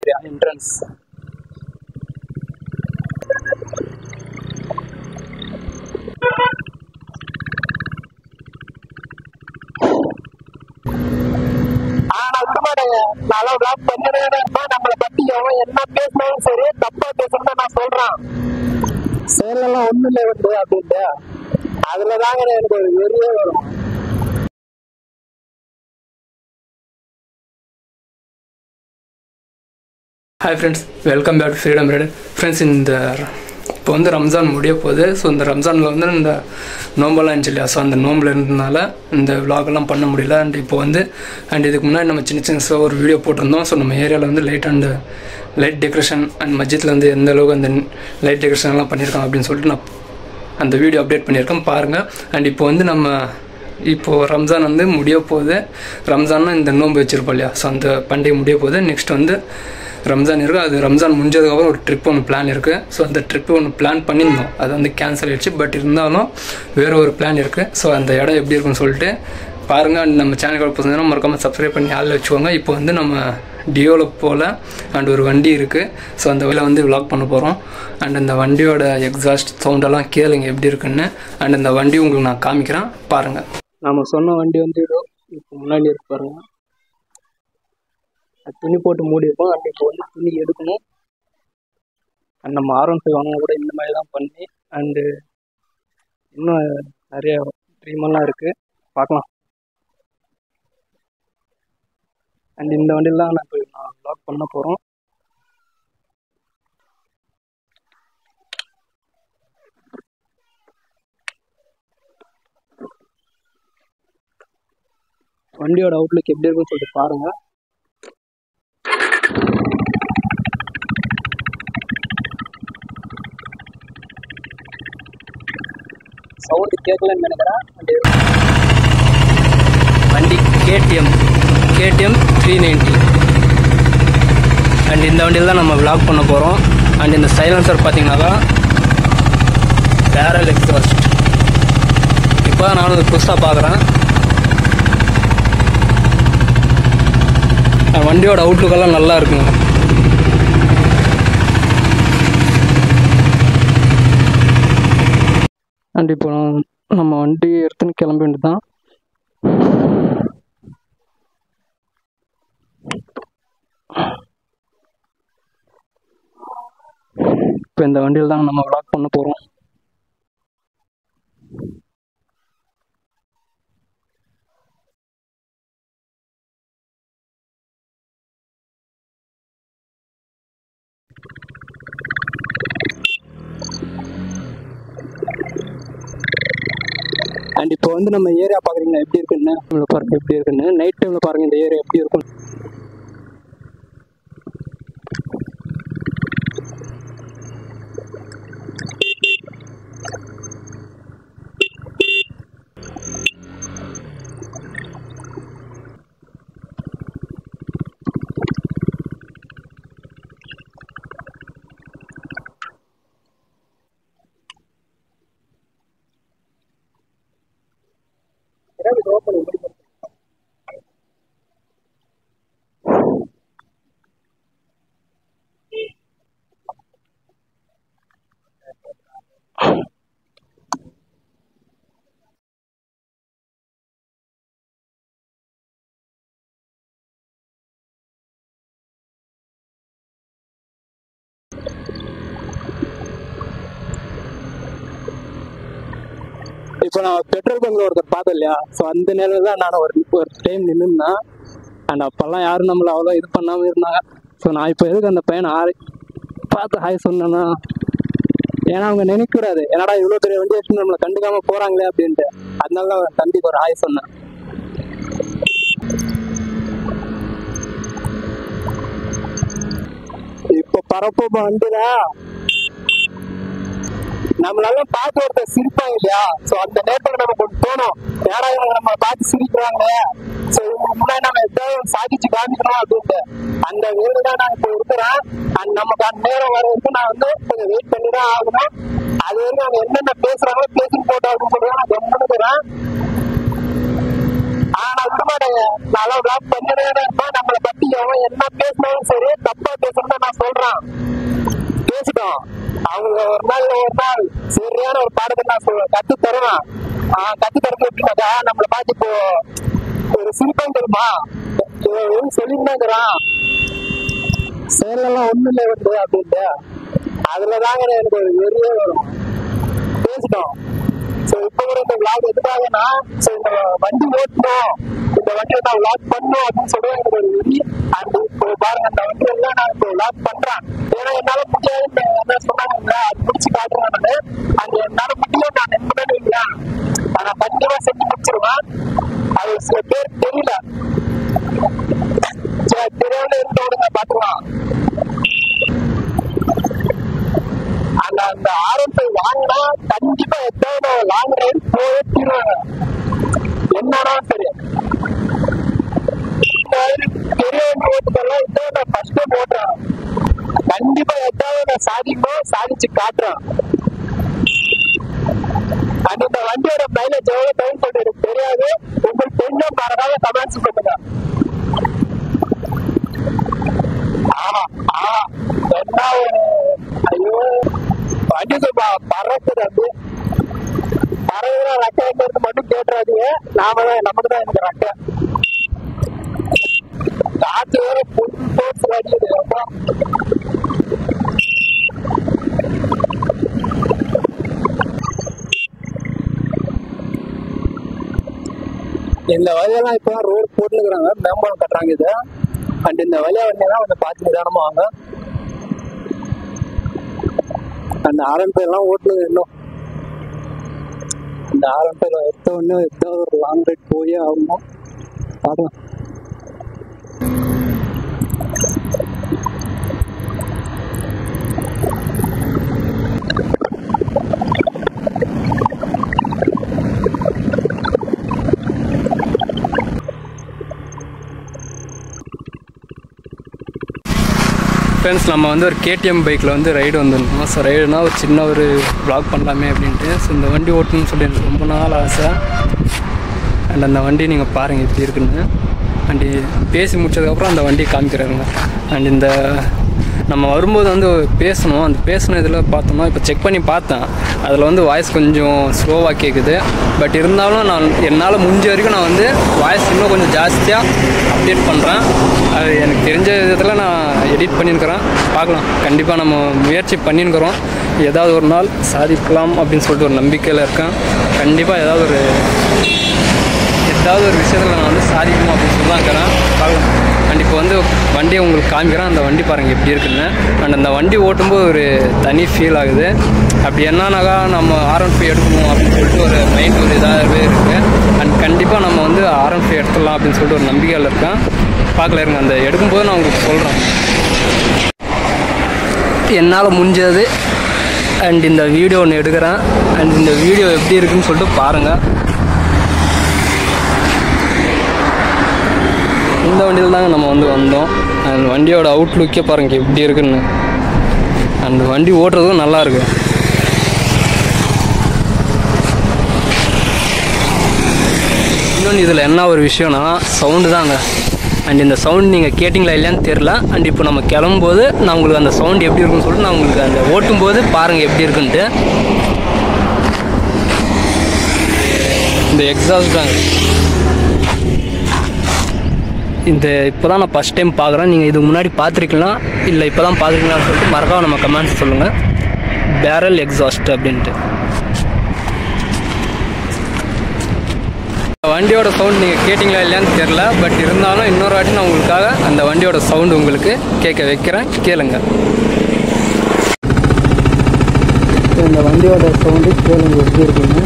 Area entrance. ஆனா விடமாட்டேங்க, நல்லா black பண்ணவே இருப்பேன். நம்மளை பத்தி அவன் என்ன பேசினாலும் சரி, தப்பா பேசுறத நான் சொல்றான், செயலெல்லாம் ஒண்ணு இல்லை வந்து அப்படின்ட்டு அதுலதாங்க எனக்கு ஒரு வெறியே வரும். Hi friends, welcome back to Freedom Rider. Friends, இப்போ வந்து ரம்ஜான் முடிய போகுது. ஸோ இந்த ரம்ஜானில் வந்து இந்த நோம்பெல்லாம் இருந்துச்சு இல்லையா, ஸோ அந்த நோம்பில் இருந்ததுனால இந்த விலாகெல்லாம் பண்ண முடியல. அண்ட் இதுக்கு முன்னாடி நம்ம சின்ன ஒரு வீடியோ போட்டிருந்தோம். ஸோ நம்ம ஏரியாவில் வந்து லைட் டெக்கரேஷன் அண்ட் மஸ்ஜித்தில் வந்து எந்த அளவுக்கு அந்த லைட் டெக்கரேஷன்லாம் பண்ணியிருக்காங்க அப்படின்னு சொல்லிட்டு நான் அந்த வீடியோ அப்டேட் பண்ணியிருக்கேன், பாருங்கள். அண்ட் இப்போ வந்து இப்போது ரம்ஜான் வந்து முடிய போகுது. ரம்ஜான்னா இந்த நோன்பு வச்சுருப்போம் இல்லையா, ஸோ அந்த பண்டிகை முடிய போகுது. நெக்ஸ்ட் வந்து ரம்ஜான் இருக்குது. அது ரம்ஜான் முடிஞ்சதுக்கப்புறம் ஒரு ட்ரிப் ஒன்று பிளான் இருக்குது. ஸோ அந்த ட்ரிப்பு ஒன்று பிளான் பண்ணியிருந்தோம், அது வந்து கேன்சல் ஆகிடுச்சு. பட் இருந்தாலும் வேறு ஒரு பிளான் இருக்குது. ஸோ அந்த இடம் எப்படி இருக்குன்னு சொல்லிட்டு பாருங்கள். அண்ட் நம்ம சேனலுக்கு பிடிச்சிருந்தா மறக்காமல் சப்ஸ்கிரைப் பண்ணி ஆள் வச்சுக்கோங்க. இப்போ வந்து நம்ம டியோவில் போல் அண்ட் ஒரு வண்டி இருக்குது. ஸோ அந்த வழியில் வந்து விலாக் பண்ண போகிறோம். அண்ட் அந்த வண்டியோட எக்ஸாஸ்ட் சவுண்டெல்லாம் கேளுங்க எப்படி இருக்குன்னு. அண்ட் அந்த வண்டி உங்களுக்கு நான் காமிக்கிறேன், பாருங்கள். நம்ம சொன்ன வண்டி வந்து இப்போ முன்னாடி இருக்கு பாருங்கள். துணி போட்டு மூடி இருக்கும். அண்ட் இப்போ வந்து துணி எடுக்கணும். அண்ட் நம்ம R15 வாங்கினா கூட இந்த மாதிரி தான் பண்ணி. அண்டு இன்னும் நிறைய ட்ரீமெல்லாம் இருக்குது, பார்க்கலாம். அண்ட் இந்த வண்டியெலாம் நான் வ்ளாக் பண்ண போகிறோம். வண்டியோட அவுட்லுக் எப்படி இருக்குன்னு சொல்லிட்டு பாருங்கள். சவுண்டு கேட்கலன்னு நினைக்கிறேன். வண்டி KTM 390. அண்ட் இந்த வண்டியில் தான் நம்ம விலாக் பண்ண போகிறோம். அண்ட் இந்த சைலன்சர் பார்த்தீங்கன்னாக்கா பேரல் எக்ஸாஸ்ட். இப்போ தான் நானும் புதுசாக பார்க்குறேன். வண்டியோட அவுட்லுக்கெல்லாம் நல்லா இருக்குங்க. அண்ட் இப்போ நம்ம வண்டி எடுத்துன்னு கிளம்ப வேண்டியது தான். இப்போ இந்த வண்டியில் தான் நம்ம விலாக் பண்ண போகிறோம். அண்ட் இப்போ வந்து நம்ம ஏரியா பார்க்குறீங்களா எப்படி இருக்குன்னு, பாருங்க எப்படி இருக்குன்னு. நைட் டைமில் பாருங்கள் இந்த ஏரியா எப்படி இருக்கும். இப்போ நான் பெட்ரோல் பங்க்ல ஒருத்தர் பார்த்தேன் இல்லையா, ஸோ அந்த நேரம் தான் நான் ஒரு டைம் நின்றுந்தேன். அண்ட் அப்போல்லாம் யாரும் நம்மளை அவ்வளோ இது பண்ணாமல் இருந்தாங்க. ஸோ நான் இப்போ எதுக்கு அந்த பையனை பார்த்து ஹாய் சொன்னேன்னா, ஏன்னா அவங்க நினைக்கக்கூடாது என்னடா இவ்வளோ பெரிய வண்டி வச்சு நம்மளை கண்டுக்காமல் போகிறாங்களே அப்படின்ட்டு. அதனால தான் தம்பிக்கு ஒரு ஹாய் சொன்னேன். இப்போ பரப்ப வண்டில நம்மளால பார்த்து ஒருத்தர் சிரிப்பாங்க இல்லையா, ஸோ அந்த நேரத்தில் நம்ம கொஞ்சம் தோணும், யாரா இவங்க நம்ம பார்த்து சிரிக்கிறாங்களே, ஸோ இவங்க முன்னாடி நம்ம எதாவது சாதிச்சு காமிக்கணும் அப்படின்ட்டு. அந்த வேலை தான் நான் இப்போ இருக்கிறேன். அண்ட் நமக்கு அந்த நேரம் வர வரைக்கும் நான் வந்து கொஞ்சம் வெயிட் பண்ணி தான் ஆகணும். அது வரைக்கும் அவங்க என்னென்ன பேசுறாங்களோ பேசிட்டு போட்டோம் அப்படின்னு சொல்லி நான் கவனிக்கிறேன். ஆனா விடமாட்டேங்க. நல்லா பிளாக் பண்ணினே இருப்பேன். நம்மளை பத்தி எவன் என்ன பேசினாலும் சரி, தப்பா பேசுறத நான் சொல்றேன். பேசிட்டோம். அவங்க ஒரு நாள் சரியான ஒரு பாடத்தை நான் கத்து தருவேன். கத்து தரது எப்படின்னாக்கா, நம்மளை பார்த்து இப்போ ஒரு சிரிப்பம் தெரியுமா, சொல்லிருந்தாங்கிறான் செயலெல்லாம் ஒண்ணு இல்லை வந்து அப்படின்ட்டு. அதுலதாங்க எனக்கு ஒரு வெறியே வரும். பேசிட்டோம். இப்ப கூட இந்த விளாக் எதுக்காகனா, இந்த வண்டி ஓட்டணும், இந்த வண்டியை நான் விளாக் பண்ணும் அப்படின்னு சொல்லி எனக்கு ஒரு வெறி. அது இப்போ பாருங்க, அந்த வண்டி எல்லாம் நான் இப்போ விளாக் பண்றேன். ஏன்னா என்னால முடியாது என்ன சொன்னாங்க, அது முடிச்சு காட்டுறேன் நானு. அது என்னால முடியும், நான் நம்புறேன்னு இல்லையா, நான் கண்டிப்பா செஞ்சு முடிச்சிருவேன். அது சில பேர் தெரியல, தெரியாம இருந்தவங்க பாத்துக்கலாம். அந்த ஆரம்பத்தை வாங்கினா கண்டிப்பா எத்தனை லாங் ரைட் போயே தீருவாங்க, என்னன்னாலும் சரி. பெரிய ஓட்டுக்கெல்லாம் இதான் நான் ஃபர்ஸ்ட் போட்டேன். கண்டிப்பா எதாவது நான் சாதிச்சு காட்டுறேன். அந்த இந்த வண்டியோட மைலேஜ் எவ்வளவு டைம் சொல்லிட்டு எனக்கு தெரியாது. உங்களுக்கு தெரிஞ்ச மறக்காம கமெண்ட்ஸ் பண்ணுங்க. என்ன ஐயோ வண்டி பறக்குது, அப்படியே பறகுற ரெக்கார்டு மட்டும் கேட்டுறாதீங்க. நமக்கு தான் எனக்கு ரெக்கை காத்து வேற புல் போர்ஸ் அடிக்குது. இந்த வழியெல்லாம் இப்போ ரோடு போட்டுக்கிறாங்க, மேம்பாலம் கட்டுறாங்க. இது அண்ட் இந்த வழியா வந்தீங்கன்னா கொஞ்சம் பார்த்து நிதானமா வாங்க. அந்த ஆரம்பம் எல்லாம் ஓட்டுனது இன்னும் இந்த ஆரம்பம் எடுத்த ஒன்று எதாவது ஒரு லாங் ரைட் போயே ஆகணும். பார்க்கலாம். ஃப்ரெண்ட்ஸ், நம்ம வந்து ஒரு கேடிஎம் பைக்கில் வந்து ரைடு வந்துருந்தோம். ஸோ ரைடுனா ஒரு சின்ன ஒரு வ்ளாக் பண்ணலாமே அப்படின்ட்டு. ஸோ இந்த வண்டி ஓட்டணும்னு சொல்லி எனக்கு ரொம்ப நாள் ஆசை. அண்ட் அந்த வண்டி நீங்கள் பாருங்கள் எப்படி இருக்குன்னு. அண்ட் பேசி முடிச்சதுக்கப்புறம் அந்த வண்டியை காமிக்கிறாருங்க. அண்ட் இந்த நம்ம வரும்போது வந்து பேசணும். அந்த பேசின இதில் பார்த்தோம்னா இப்போ செக் பண்ணி பார்த்தேன், அதில் வந்து வாய்ஸ் கொஞ்சம் ஸ்லோவாக கேட்குது. பட் இருந்தாலும் என்னால் முடிஞ்ச வரைக்கும் நான் வந்து வாய்ஸ் இன்னும் கொஞ்சம் ஜாஸ்தியாக அப்டேட் பண்ணுறேன். அது எனக்கு தெரிஞ்ச விதத்தில் நான் எடிட் பண்ணியிருக்கிறேன். பார்க்கலாம், கண்டிப்பாக நம்ம முயற்சி பண்ணியிருக்கிறோம். ஏதாவது ஒரு நாள் சாதிக்கலாம் அப்படின்னு சொல்லிட்டு ஒரு நம்பிக்கையில் இருக்கேன். கண்டிப்பாக ஏதாவது ஒரு விஷயத்தில் நான் வந்து சாதிக்கணும் அப்படின்னு சொல்லி தான் இருக்கிறேன். பார்க்கலாம். அண்ட் இப்போ வந்து வண்டியை உங்களுக்கு காமிக்கிறேன். அந்த வண்டி பாருங்கள் எப்படி இருக்குன்னு. அண்ட் அந்த வண்டி ஓட்டும்போது ஒரு தனி ஃபீல் ஆகுது. அப்படி என்னன்னாக்கா நம்ம R15 எடுக்கணும் அப்படின்னு சொல்லிட்டு ஒரு மைண்ட் ஒரு இதாகவே இருக்குது. அண்ட் கண்டிப்பாக நம்ம வந்து R15 எடுத்துடலாம் அப்படின்னு சொல்லிட்டு ஒரு நம்பிக்கையில் இருக்கேன். பார்க்கல இருங்க, அந்த எடுக்கும்போது நான் உங்களுக்கு சொல்கிறேன். என்னால் முடிஞ்சது அண்ட் இந்த வீடியோ ஒன்று எடுக்கிறேன். அண்ட் இந்த வீடியோ எப்படி இருக்குன்னு சொல்லிட்டு பாருங்கள். இந்த வண்டியில் தாங்க நம்ம வந்து வந்தோம். அந்த வண்டியோட அவுட்லுக்கே பாருங்கள் எப்படி இருக்குன்னு. அந்த வண்டி ஓட்டுறதும் நல்லாயிருக்கு. இன்னொன்று இதில் என்ன ஒரு விஷயம்னா சவுண்டு தாங்க. அண்ட் இந்த சவுண்ட் நீங்கள் கேட்டிங்களா இல்லையான்னு தெரில. அண்ட் இப்போ நம்ம கிளம்பும்போது நான் உங்களுக்கு அந்த சவுண்ட் எப்படி இருக்குன்னு சொல்லிட்டு நான் உங்களுக்கு அந்த ஓட்டும்போது பாருங்கள் எப்படி இருக்குன்ட்டு. இந்த எக்ஸாஸ்ட் தாங்க. இந்த இப்போ தான் நான் ஃபஸ்ட் டைம் பார்க்குறேன். நீங்கள் இதுக்கு முன்னாடி பார்த்துருக்கலாம் இல்லை இப்போ தான் பார்த்துருக்கீங்களான்னு சொல்லிட்டு மறக்காம நம்ம கமெண்ட்ஸ் சொல்லுங்கள். பேரல் எக்ஸாஸ்ட் அப்படின்ட்டு. வண்டியோட சவுண்ட் நீங்கள் கேட்டிங்களா இல்லையான்னு தெரில. பட் இருந்தாலும் இன்னொரு வாட்டி நான் உங்களுக்காக அந்த வண்டியோட சவுண்டு உங்களுக்கு கேட்க வைக்கிறேன், கேளுங்க. இந்த வண்டியோட சவுண்டு கேளுங்க எப்படி இருக்குங்க.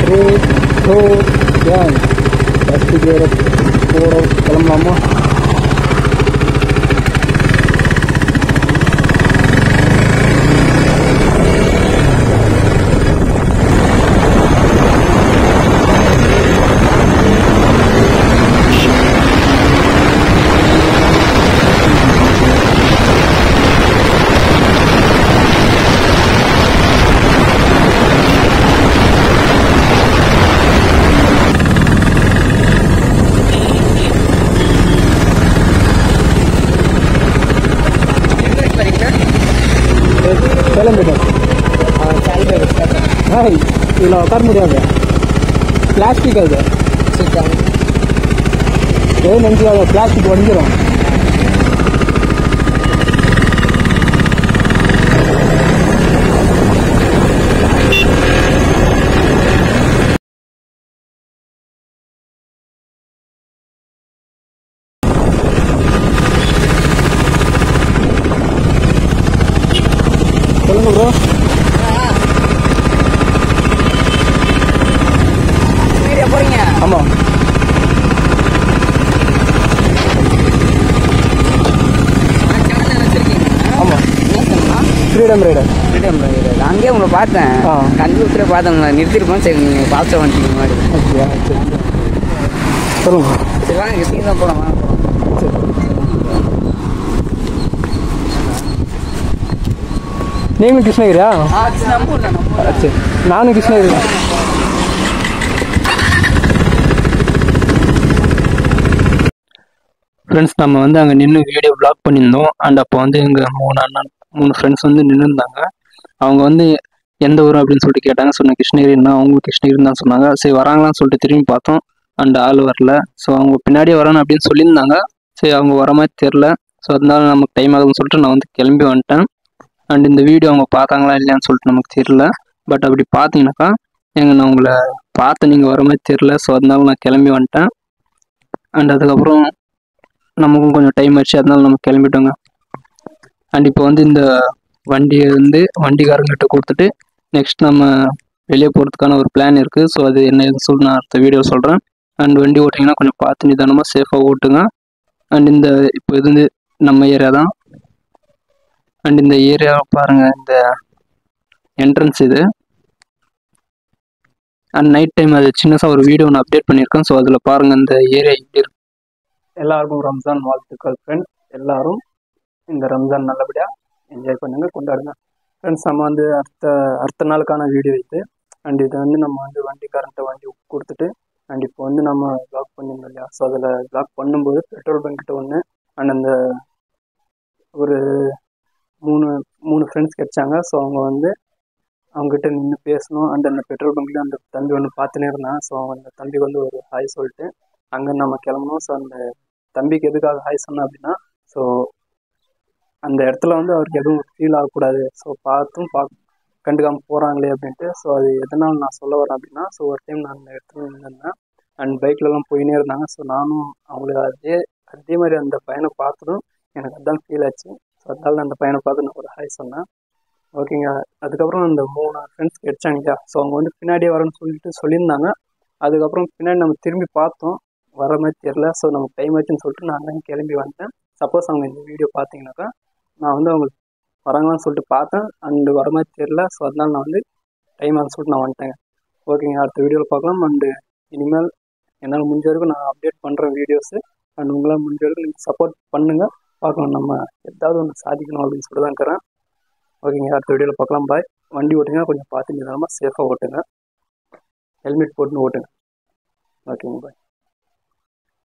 3, 2, 1 ஃபஸ்ட்டு கியரை போட கிளம்பலாமா? இதில் உட்கார முடியாது, பிளாஸ்டிக் அது. ஏன் நினைச்சாங்க பிளாஸ்டிக் உடஞ்சிரும். சொல்லுங்க ப்ரோ. போறீங்க? ஆமாம். ஆமாம், ஃப்ரீடம் ரைடர். அங்கேயே உங்களை பார்த்தேன், கண்டிப்பாக பார்த்தேன். உங்களை நிறுத்திருப்போம். சரி, நீங்கள் பாஸ்ட்டாக வந்துட்டீங்க மாதிரி. அப்படியா? சரி சொல்லுங்க. சரி வாங்க, கிருஷ்ணகிரி தான் போகலாம். வாங்க போகலாம். சரி, நீங்களும் கிருஷ்ணகிரியா? சரி, நானும் கிருஷ்ணகிரி தான். ஃப்ரெண்ட்ஸ், நம்ம வந்து அங்கே நின்று வீடியோ ப்ளாக் பண்ணியிருந்தோம். அண்ட் அப்போ வந்து எங்கள் 3 ஃப்ரெண்ட்ஸ் வந்து நின்றுருந்தாங்க. அவங்க வந்து எந்த ஊர் அப்படின்னு சொல்லிட்டு கேட்டாங்க. சொன்னேன் கிருஷ்ணகிரின்னா. அவங்களும் கிருஷ்ணகிரின்னு தான் சொன்னாங்க. சரி வராங்களான்னு சொல்லிட்டு திரும்பி பார்த்தோம். அண்ட் ஆள் வரல. ஸோ அவங்க பின்னாடியே வரணும் அப்படின்னு சொல்லியிருந்தாங்க. சரி அவங்க வர மாதிரி தெரில. ஸோ அதனால நமக்கு டைம் ஆகுதுன்னு சொல்லிட்டு நான் வந்து கிளம்பி வந்துட்டேன். அண்ட் இந்த வீடியோ அவங்க பார்த்தாங்களா இல்லையான்னு சொல்லிட்டு நமக்கு தெரியல. பட் அப்படி பார்த்தீங்கன்னாக்கா நான் உங்களை பார்த்து நீங்கள் வர மாதிரி தெரில. ஸோ அதனால நான் கிளம்பி வந்துட்டேன். அண்ட் அதுக்கப்புறம் நமக்கும் கொஞ்சம் டைம் ஆயிடுச்சு, அதனால நம்ம கிளம்பிட்டோங்க. அண்ட் இப்போ வந்து இந்த வண்டியை வந்து வண்டிக்காரங்கிட்ட கொடுத்துட்டு நெக்ஸ்ட் நம்ம வெளியே போகிறதுக்கான ஒரு பிளான் இருக்குது. ஸோ அது என்ன ஏதுன்னு சொல்லி நான் அடுத்த வீடியோ சொல்கிறேன். அண்ட் வண்டி ஓட்டிங்கன்னா கொஞ்சம் பார்த்து நிதானமாக சேஃபாக ஓட்டுங்க. அண்ட் இந்த இப்போ இது வந்து நம்ம ஏரியா தான். அண்ட் இந்த ஏரியாவை பாருங்கள், இந்த என்ட்ரன்ஸ் இது. அண்ட் நைட் டைம் அது சின்னதாக ஒரு வீடியோ ஒன்று அப்டேட் பண்ணியிருக்கேன். ஸோ அதில் பாருங்கள் இந்த ஏரியா எப்படி இருக்கு. எல்லாருக்கும் ரம்ஜான் வாழ்த்துக்கள் ஃப்ரெண்ட்ஸ். எல்லாரும் இந்த ரம்ஜான் நல்லபடியாக என்ஜாய் பண்ணுங்கள், கொண்டாடுங்க ஃப்ரெண்ட்ஸ். நம்ம வந்து அடுத்த நாளுக்கான வீடியோ இது. அண்ட் இதை வந்து நம்ம வந்து வண்டிக்காரன்ட்ட வண்டி கொடுத்துட்டு அண்ட் இப்போ வந்து நம்ம ப்ளாக் பண்ணியிருந்தோம் இல்லையா. ஸோ அதில் ப்ளாக் பண்ணும்போது பெட்ரோல் பங்க்கிட்ட ஒன்று அண்ட் அந்த ஒரு மூணு ஃப்ரெண்ட்ஸ் கிடைச்சாங்க. ஸோ அவங்க வந்து அவங்ககிட்ட நின்று பேசணும். அண்ட் அந்த பெட்ரோல் பங்க்லேயும் அந்த தம்பி ஒன்று பார்த்துனே இருந்தான். ஸோ அந்த தம்பிக்கு வந்து ஒரு ஹாய் சொல்லிட்டு அங்கே நம்ம கிளம்பணும். ஸோ அந்த தம்பிக்கு எதுக்காக ஹாய் சொன்னேன் அப்படின்னா, ஸோ அந்த இடத்துல வந்து அவருக்கு எதுவும் ஃபீல் ஆகக்கூடாது. ஸோ கண்டுக்காமல் போகிறாங்களே அப்படின்ட்டு. ஸோ அது எதனால் நான் சொல்ல வரேன் அப்படின்னா, ஸோ ஒரு டைம் நான் அந்த இடத்துல நின்றுருந்தேன் அண்ட் பைக்லலாம் போயினே இருந்தாங்க. ஸோ நானும் அவங்களுக்கு அதே மாதிரி அந்த பையனை பார்த்ததும் எனக்கு அதுதான் ஃபீல் ஆச்சு. ஸோ அதனால அந்த பையனை பார்த்து நான் ஒரு ஹாய் சொன்னேன். ஓகேங்க. அதுக்கப்புறம் அந்த 3 ஃப்ரெண்ட்ஸ் கிடைச்சாங்க இல்லையா. ஸோ அவங்க வந்து பின்னாடியே வரேன்னு சொல்லியிருந்தாங்க. அதுக்கப்புறம் பின்னாடி நம்ம திரும்பி பார்த்தோம், வர மாதிரி தெரில. ஸோ நமக்கு டைம் ஆச்சுன்னு சொல்லிட்டு நான் அங்கே கிளம்பி வந்துட்டேன். சப்போஸ் அவங்க இந்த வீடியோ பார்த்தீங்கன்னாக்கா நான் வந்து அவங்க வராங்களான்னு சொல்லிட்டு பார்த்தேன் அண்டு வர மாதிரி தெரில. ஸோ அதனால நான் வந்து டைம் ஆகுன்னு சொல்லிட்டு நான் வந்துட்டேங்க. ஓகேங்க, அடுத்த வீடியோவில் பார்க்கலாம். அண்டு இனிமேல் என்னால் முடிஞ்ச வரைக்கும் நான் அப்டேட் பண்ணுறேன் வீடியோஸு. அண்ட் உங்களால் முடிஞ்ச வரைக்கும் நீங்கள் சப்போர்ட் பண்ணுங்கள். பார்க்கலாம், நம்ம ஏதாவது ஒன்று சாதிக்கணும் அப்படின்னு சொல்லிட்டு தான் இருக்கிறேன். ஓகேங்க, அடுத்த வீடியோவில் பார்க்கலாம். பாய். வண்டி ஓட்டுங்க, கொஞ்சம் பார்த்து நிதானமாக சேஃபாக ஓட்டுங்க, ஹெல்மெட் போட்டுன்னு ஓட்டுங்க. ஓகேங்க, பாய்.